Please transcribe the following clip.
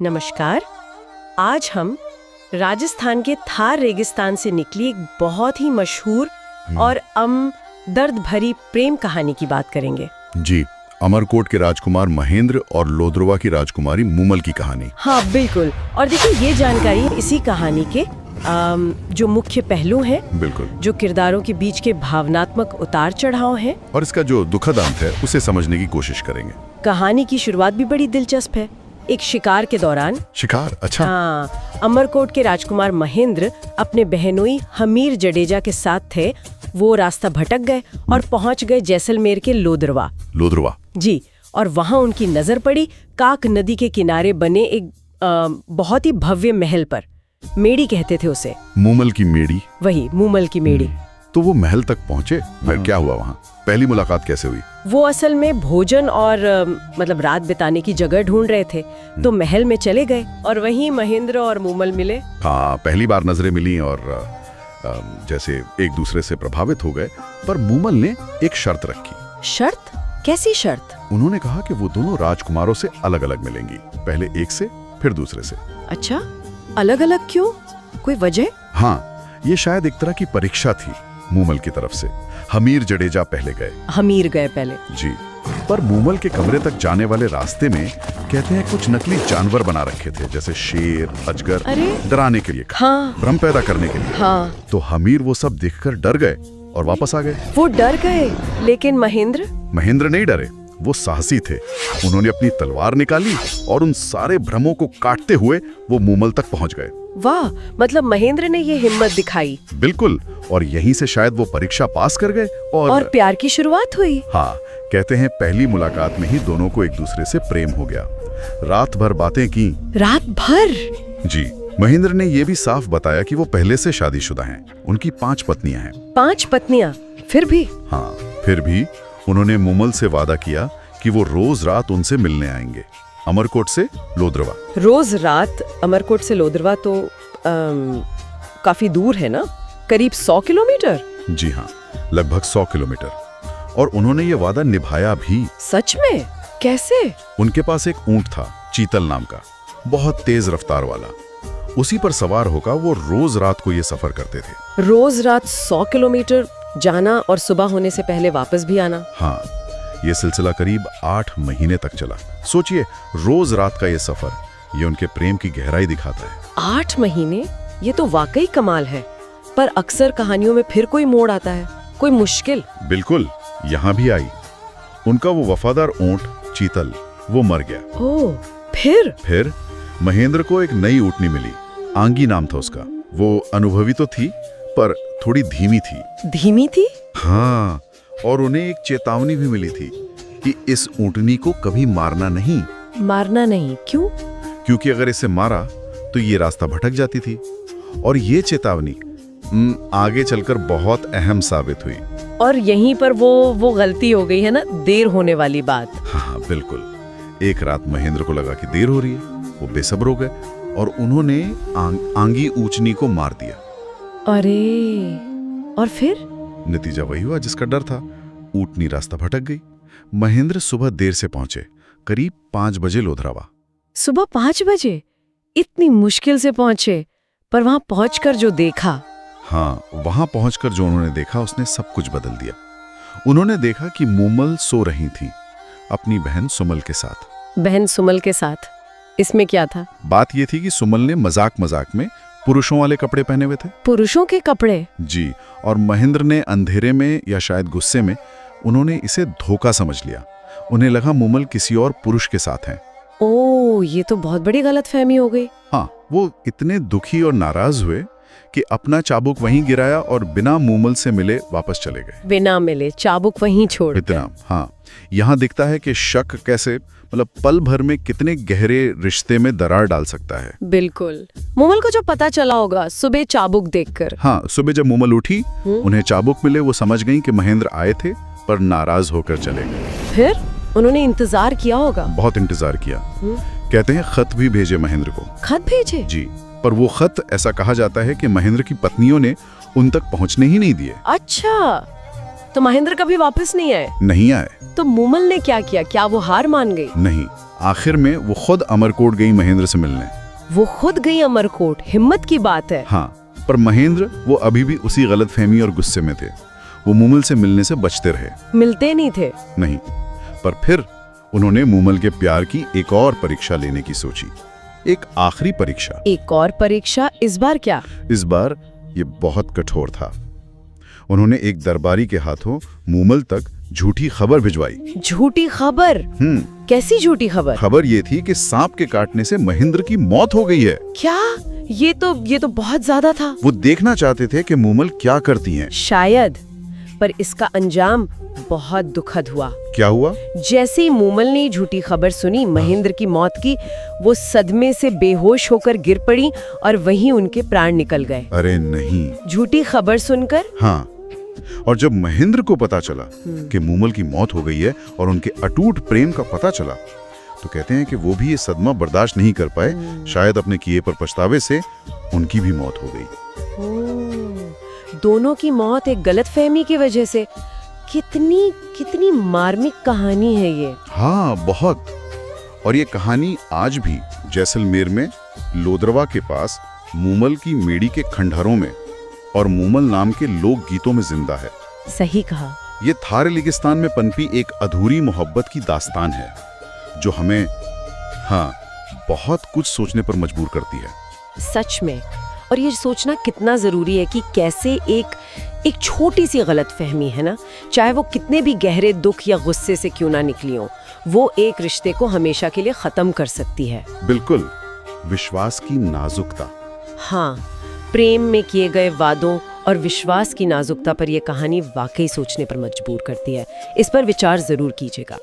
नमस्कार। आज हम राजस्थान के थार रेगिस्तान से निकली एक बहुत ही मशहूर और दर्द भरी प्रेम कहानी की बात करेंगे। जी, अमरकोट के राजकुमार महेंद्र और लोद्रवा की राजकुमारी मूमल की कहानी। हाँ बिल्कुल। और देखिए ये जानकारी इसी कहानी के जो मुख्य पहलू हैं, बिल्कुल, जो किरदारों के बीच के भावनात्मक उतार चढ़ाव हैं, और इसका जो दुखद अंत है उसे समझने की कोशिश करेंगे। कहानी की शुरुआत भी बड़ी दिलचस्प है। एक शिकार के दौरान शिकार, अच्छा। हाँ, अमरकोट के राजकुमार महेंद्र अपने बहनोई हमीर जडेजा के साथ थे। वो रास्ता भटक गए और पहुंच गए जैसलमेर के लोद्रवा जी। और वहां उनकी नजर पड़ी काक नदी के किनारे बने एक बहुत ही भव्य महल पर। मेड़ी कहते थे उसे। मूमल की मेड़ी। वही, मूमल की मेड़ी। तो वो महल तक पहुंचे, फिर क्या हुआ वहाँ? पहली मुलाकात कैसे हुई? वो असल में भोजन और मतलब रात बिताने की जगह ढूंढ रहे थे, तो महल में चले गए और वहीं महेंद्र और मूमल मिले। हाँ, पहली बार नजरें मिली और जैसे एक दूसरे से प्रभावित हो गए। पर मूमल ने एक शर्त रखी। शर्त? कैसी शर्त? उन्होंने कहा कि वो दोनों राजकुमारों से अलग अलग मिलेंगी, पहले एक से फिर दूसरे से। अच्छा, अलग अलग क्यों? कोई वजह? हाँ, ये शायद एक तरह की परीक्षा थी मूमल की तरफ से। हमीर जडेजा पहले गए। हमीर गए पहले? जी। पर मूमल के कमरे तक जाने वाले रास्ते में कहते हैं कुछ नकली जानवर बना रखे थे, जैसे शेर, अजगर, डराने के लिए, हाँ, भ्रम पैदा करने के लिए। हाँ। तो हमीर वो सब देखकर डर गए और वापस आ गए। वो डर गए, लेकिन महेंद्र नहीं डरे। वो साहसी थे। उन्होंने अपनी तलवार निकाली और उन सारे भ्रमों को काटते हुए वो मूमल तक पहुंच गए। वाह, मतलब महेंद्र ने ये हिम्मत दिखाई। बिल्कुल, और यहीं से शायद वो परीक्षा पास कर गए और प्यार की शुरुआत हुई। हाँ, कहते हैं पहली मुलाकात में ही दोनों को एक दूसरे से प्रेम हो गया। रात भर बातें की। रात भर? जी। महेंद्र ने ये भी साफ बताया कि वो पहले से शादीशुदा हैं। उनकी 5 पत्नियां हैं। 5 पत्नियां? फिर भी? हाँ, फिर भी उन्होंने मूमल से वादा किया कि वो रोज रात उनसे मिलने आएंगे। अमरकोट से लोद्रवा। रोज रात अमरकोट से लोद्रवा तो काफी दूर है ना? करीब 100 किलोमीटर? जी हाँ, लगभग 100 किलोमीटर। और उन्होंने ये वादा निभाया भी। सच में? कैसे? उनके पास एक ऊंट था, चीतल नाम का, बहुत तेज रफ्तार वाला। उसी पर सवार होकर वो रोज रात को ये सफर करते थे। रोज रात 100 किलोमीटर जाना और सुबह होने से पहले वापस भी आना? हाँ, ये सिलसिला करीब 8 महीने तक चला। सोचिए, रोज रात का ये सफर, ये उनके प्रेम की गहराई दिखाता है। 8 महीने? ये तो वाकई कमाल है। पर अक्सर कहानियों में फिर कोई मोड़ आता है, कोई मुश्किल। बिल्कुल, यहाँ भी आई। उनका वो वफादार ऊंट चीतल, वो मर गया। ओह, फिर महेंद्र को एक नई ऊँटनी मिली। आंगी नाम था उसका। वो अनुभवी तो थी, पर थोड़ी धीमी थी। धीमी थी? हाँ, और उन्हें एक चेतावनी भी मिली थी कि इस ऊँटनी को कभी मारना नहीं। मारना नहीं? क्यों? क्योंकि अगर इसे मारा तो ये रास्ता भटक जाती थी। और ये चेतावनी आगे चलकर बहुत अहम साबित हुई। और यहीं पर वो गलती हो गई है ना, देर होने वाली बात। हाँ बिल्कुल। एक रात महेंद्र को लगा कि देर हो रही है। वो बेसब्र हो गए और उन्होंने आंगी ऊँचनी को मार दिया। अरे, और फिर? नतीजा वही हुआ जिसका डर था। ऊँटनी रास्ता भटक गई। महेंद्र सुबह देर से पहुंचे, करीब 5 बजे लोधरावा। सुबह 5 बजे? इतनी मुश्किल से पहुंचे, पर वहां पहुंचकर जो देखा। हाँ, वहां पहुंचकर जो उन्होंने देखा उसने सब कुछ बदल दिया। उन्होंने देखा कि मूमल सो रही थी अपनी बहन सुमल के साथ। बहन सुमल के साथ? इसमें क्या था? बात ये थी कि सुमल ने मजाक मजाक में पुरुषों वाले कपड़े पहने हुए थे। पुरुषों के कपड़े? जी। और महेंद्र ने अंधेरे में या शायद गुस्से में उन्होंने इसे धोखा समझ लिया। उन्हें लगा मूमल किसी और पुरुष के साथ हैं। ओह, ये तो बहुत बड़ी गलतफहमी हो गई। हाँ, वो इतने दुखी और नाराज हुए कि अपना चाबुक वहीं गिराया और बिना मूमल से मिले वापस चले गए। बिना मिले चाबुक वहीं छोड़? इतना। हाँ, यहाँ दिखता है कि शक कैसे, मतलब पल भर में कितने गहरे रिश्ते में दरार डाल सकता है। बिल्कुल। मूमल को जो पता चला होगा सुबह चाबुक देखकर। हाँ, सुबह जब मूमल उठी, उन्हें चाबुक मिले। वो समझ गई कि महेंद्र आए थे, पर नाराज होकर चले गए। फिर उन्होंने इंतजार किया होगा? बहुत इंतजार किया। कहते हैं खत भी भेजे महेंद्र को। खत भेजे? जी। पर वो खत, ऐसा कहा जाता है कि महेंद्र की पत्नियों ने उन तक पहुंचने ही नहीं दिए। अच्छा, तो महेंद्र कभी वापस नहीं आए? नहीं आए। तो मूमल ने क्या किया? क्या वो हार मान गई? नहीं, आखिर में वो खुद अमरकोट गई महेंद्र से मिलने। वो खुद गई अमरकोट, हिम्मत की बात है। हाँ, पर महेंद्र वो अभी भी उसी गलतफहमी और गुस्से में थे। वो मूमल से मिलने से बचते रहे। मिलते नहीं थे। नहीं, पर फिर उन्होंने मूमल के प्यार की एक और परीक्षा लेने की सोची। एक आखिरी परीक्षा। एक और परीक्षा? इस बार क्या? इस बार ये बहुत कठोर था। उन्होंने एक दरबारी के हाथों मूमल तक झूठी खबर भिजवाई। झूठी खबर? कैसी झूठी खबर? खबर ये थी कि सांप के काटने से महेंद्र की मौत हो गई है। क्या? ये तो बहुत ज्यादा था। वो देखना चाहते थे कि मूमल क्या करती हैं। शायद, पर इसका अंजाम बहुत दुखद हुआ। क्या हुआ? जैसे ही मूमल ने झूठी खबर सुनी महेंद्र की मौत की, वो सदमे से बेहोश होकर गिर पड़ी और वहीं उनके प्राण निकल गए। अरे नहीं। झूठी खबर सुनकर? हाँ, और जब महेंद्र को पता चला कि मूमल की मौत हो गई है और उनके अटूट प्रेम का पता चला, तो कहते हैं कि वो भी ये सदमा बर्दाश्त नहीं कर पाए। शायद अपने किए पर पछतावे से उनकी भी मौत हो गई। दोनों की मौत एक गलतफहमी की वजह से। कितनी मार्मिक कहानी है ये। हाँ, बहुत। और ये कहानी आज भी जैसलमेर में लोदरवा के पास मूमल की मेड़ी के खंडहरों में और मूमल नाम के लोक गीतों में जिंदा है। सही कहा। ये थार रेगिस्तान में पनपी एक अधूरी मोहब्बत की दास्तान है जो हमें बहुत कुछ सोचने पर मजबूर करती है। सच में। और ये सोचना कितना जरूरी है कि कैसे एक छोटी सी गलतफहमी है ना, चाहे वो कितने भी गहरे दुख या गुस्से से क्यों ना निकली हो, वो एक रिश्ते को हमेशा के लिए खत्म कर सकती है। बिल्कुल, विश्वास की नाजुकता। हाँ, प्रेम में किए गए वादों और विश्वास की नाजुकता पर यह कहानी वाकई सोचने पर मजबूर करती है। इस पर विचार जरूर कीजिएगा।